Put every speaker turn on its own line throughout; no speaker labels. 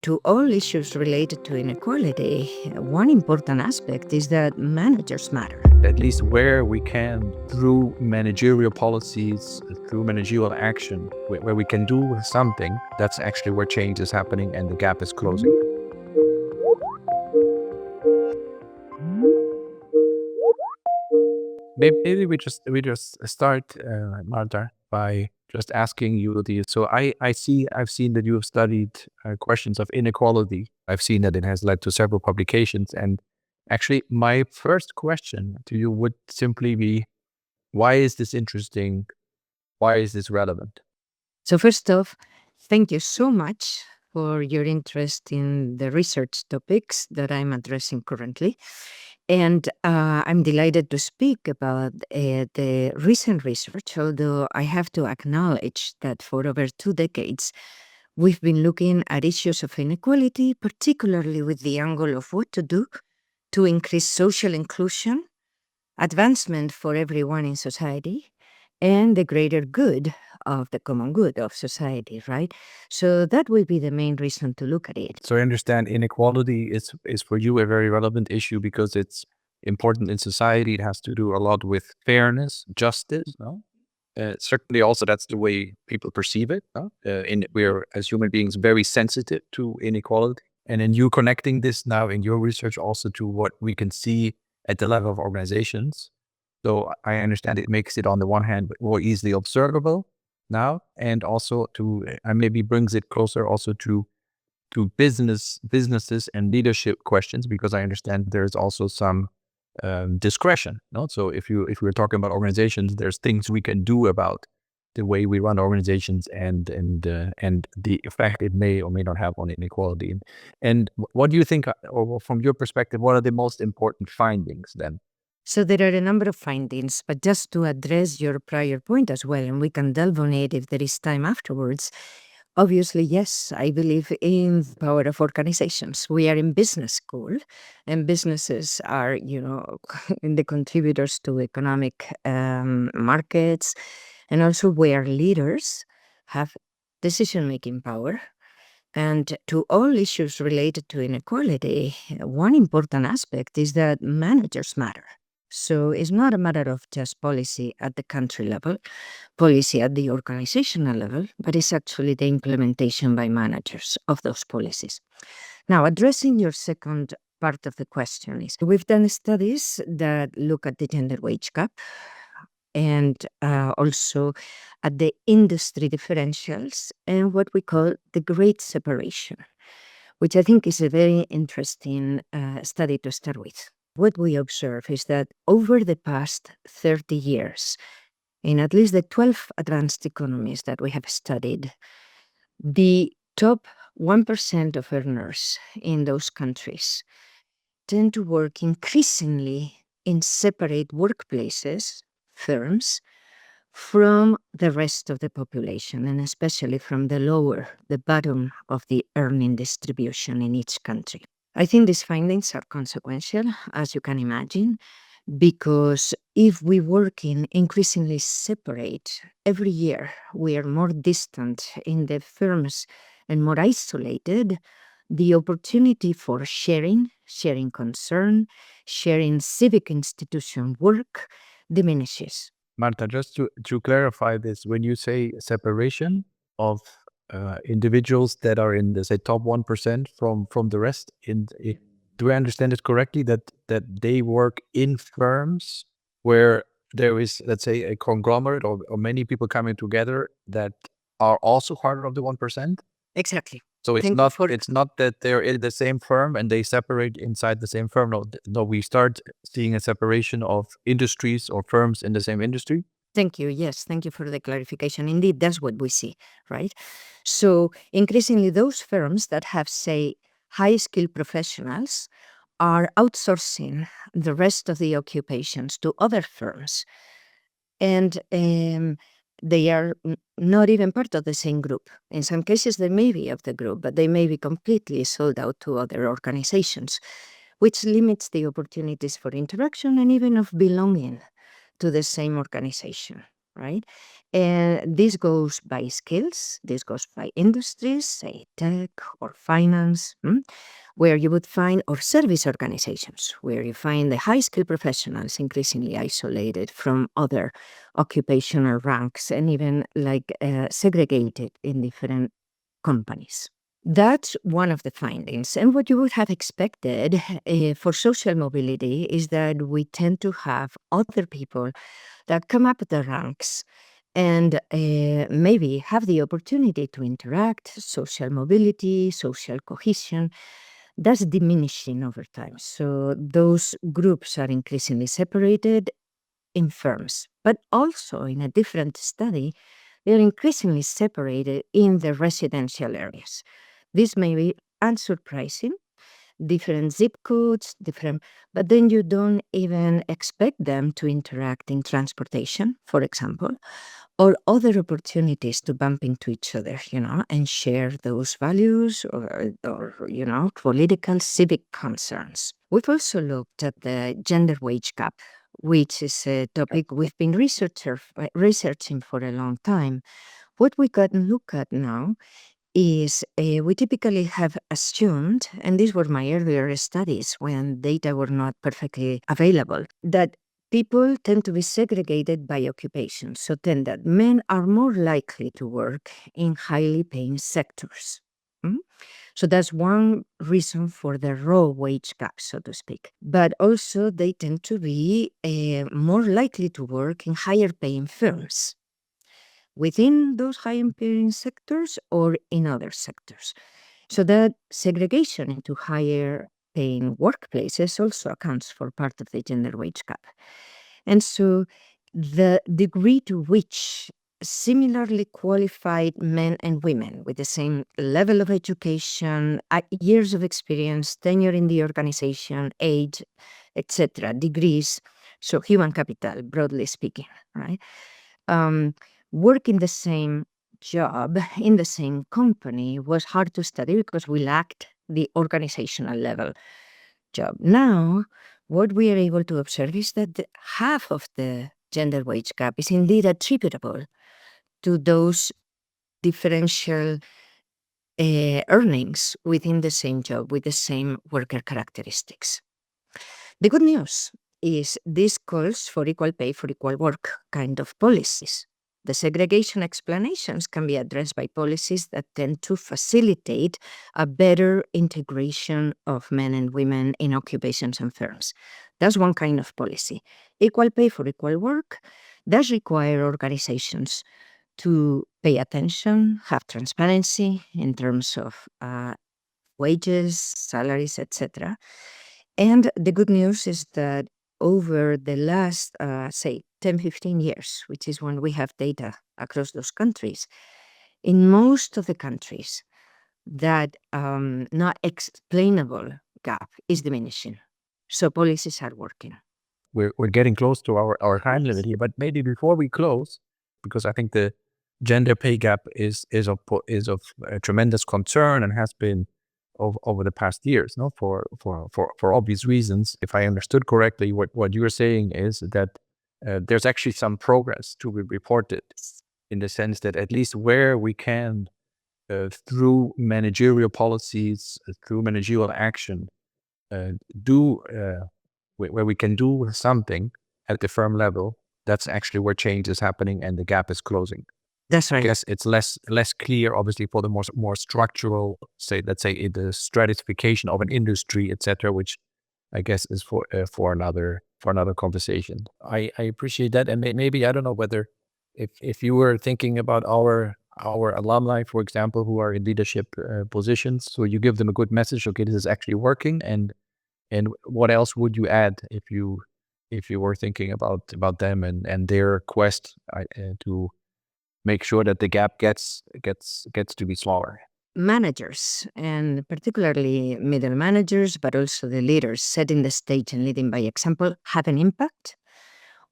To all issues related to inequality, one important aspect is that managers matter.
At least where we can, through managerial policies, through managerial action, where we can do something, that's actually where change is happening and the gap is closing. Maybe we just start, Marta, by just asking you the. So I've seen that you have studied questions of inequality. I've seen that it has led to several publications, and actually, my first question to you would simply be, why is this interesting? Why is this relevant?
So, first off, thank you so much for your interest in the research topics that I'm addressing currently. And I'm delighted to speak about the recent research, although I have to acknowledge that for over 2 decades, we've been looking at issues of inequality, particularly with the angle of what to do to increase social inclusion, advancement for everyone in society, and the greater good of the common good of society, right? So that will be the main reason to look at it.
So I understand inequality is for you a very relevant issue because it's important in society. It has to do a lot with fairness, justice. No? Certainly, also that's the way people perceive it. No? We're as human beings very sensitive to inequality, and in you connecting this now in your research also to what we can see at the level of organizations. So I understand it makes it on the one hand more easily observable now, and also to and maybe brings it closer also to businesses and leadership questions, because I understand there's also some discretion. No, so if we're talking about organizations, there's things we can do about the way we run organizations and the effect it may or may not have on inequality. And what do you think, or from your perspective, what are the most important findings then?
So there are a number of findings, but just to address your prior point as well, and we can delve on it if there is time afterwards. Obviously, yes, I believe in the power of organizations. We are in business school, and businesses are, the contributors to economic markets, and also where leaders have decision-making power. And to all issues related to inequality, one important aspect is that managers matter. So it's not a matter of just policy at the country level, policy at the organizational level, but it's actually the implementation by managers of those policies. Now, addressing your second part of the question is, we've done studies that look at the gender wage gap and also at the industry differentials and what we call the great separation, which I think is a very interesting study to start with. What we observe is that over the past 30 years, in at least the 12 advanced economies that we have studied, the top 1% of earners in those countries tend to work increasingly in separate workplaces, firms, from the rest of the population, and especially from the bottom of the earning distribution in each country. I think these findings are consequential, as you can imagine, because if we work in increasingly separate, every year we are more distant in the firms and more isolated, the opportunity for sharing concern, sharing civic institution work diminishes.
Marta, just to clarify this, when you say separation of individuals that are in the, say, top 1% from the rest, do I understand it correctly that they work in firms where there is, let's say, a conglomerate or many people coming together that are also part of the 1%?
Exactly.
So it's
Thank you
not
for
it's not that they're in the same firm and they separate inside the same firm. No, we start seeing a separation of industries or firms in the same industry.
Thank you. Yes, thank you for the clarification. Indeed, that's what we see, right? So increasingly, those firms that have, say, high-skilled professionals are outsourcing the rest of the occupations to other firms. And they are not even part of the same group. In some cases, they may be of the group, but they may be completely sold out to other organizations, which limits the opportunities for interaction and even of belonging to the same organization, right? And this goes by skills, this goes by industries, say tech or finance, where you would find, or service organizations, where you find the high skilled professionals increasingly isolated from other occupational ranks and even like segregated in different companies. That's one of the findings. And what you would have expected for social mobility is that we tend to have other people that come up the ranks and maybe have the opportunity to interact, social mobility, social cohesion. That's diminishing over time. So those groups are increasingly separated in firms, but also in a different study, they're increasingly separated in the residential areas. This may be unsurprising, different zip codes, different, but then you don't even expect them to interact in transportation, for example, or other opportunities to bump into each other, and share those values or political, civic concerns. We've also looked at the gender wage gap, which is a topic we've been researching for a long time. What we can look at now is we typically have assumed, and these were my earlier studies when data were not perfectly available, that people tend to be segregated by occupation. So then that men are more likely to work in highly paying sectors. So that's one reason for the raw wage gap, so to speak. But also they tend to be more likely to work in higher paying firms within those high paying sectors or in other sectors. So that segregation into higher paying workplaces also accounts for part of the gender wage gap. And so the degree to which similarly qualified men and women with the same level of education, years of experience, tenure in the organization, age, etc., degrees, so human capital, broadly speaking, right? Work in the same job, in the same company, was hard to study because we lacked the organizational level job. Now, what we are able to observe is that half of the gender wage gap is indeed attributable to those differential earnings within the same job with the same worker characteristics. The good news is this calls for equal pay for equal work kind of policies. The segregation explanations can be addressed by policies that tend to facilitate a better integration of men and women in occupations and firms. That's one kind of policy. Equal pay for equal work does require organizations to pay attention, have transparency in terms of wages, salaries, etc. And the good news is that over the last, say, 10, 15 years, which is when we have data across those countries, in most of the countries, that not explainable gap is diminishing. So policies are working.
We're getting close to our time limit here, but maybe before we close, because I think the gender pay gap is of tremendous concern and has been over the past years, no, for obvious reasons. If I understood correctly, what you are saying is that there's actually some progress to be reported, in the sense that at least where we can, through managerial policies, through managerial action, do where we can do something at the firm level, that's actually where change is happening and the gap is closing.
That's
I
right.
guess it's less clear, obviously, for the more structural, let's say the stratification of an industry, etc., which I guess is for another conversation. I appreciate that, and maybe I don't know whether if you were thinking about our alumni, for example, who are in leadership positions, so you give them a good message. Okay, this is actually working, and what else would you add if you were thinking about them and their quest to make sure that the gap gets to be smaller?
Managers, and particularly middle managers, but also the leaders setting the stage and leading by example, have an impact.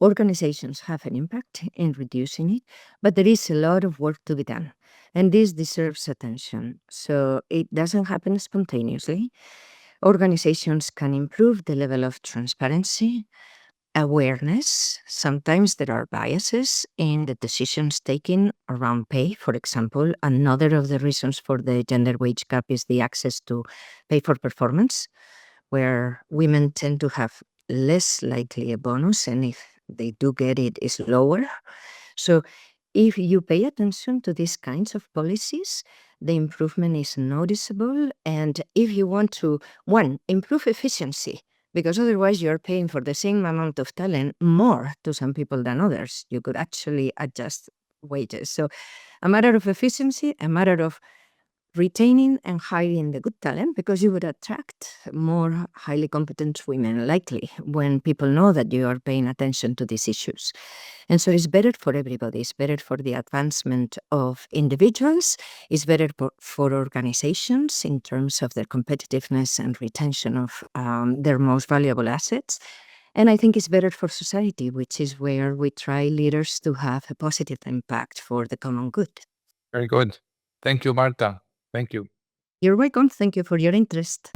Organizations have an impact in reducing it, but there is a lot of work to be done. And this deserves attention. So it doesn't happen spontaneously. Organizations can improve the level of transparency awareness. Sometimes there are biases in the decisions taken around pay. For example, another of the reasons for the gender wage gap is the access to pay for performance, where women tend to have less likely a bonus, and if they do get it, is lower. So if you pay attention to these kinds of policies, the improvement is noticeable. And if you want to, one, improve efficiency, because otherwise you're paying for the same amount of talent more to some people than others, you could actually adjust wages. So a matter of efficiency, a matter of retaining and hiring the good talent, because you would attract more highly competent women, likely, when people know that you are paying attention to these issues. And so it's better for everybody. It's better for the advancement of individuals. It's better for organizations in terms of their competitiveness and retention of their most valuable assets. And I think it's better for society, which is where we try leaders to have a positive impact for the common good.
Very good. Thank you, Marta. Thank you.
You're welcome. Thank you for your interest.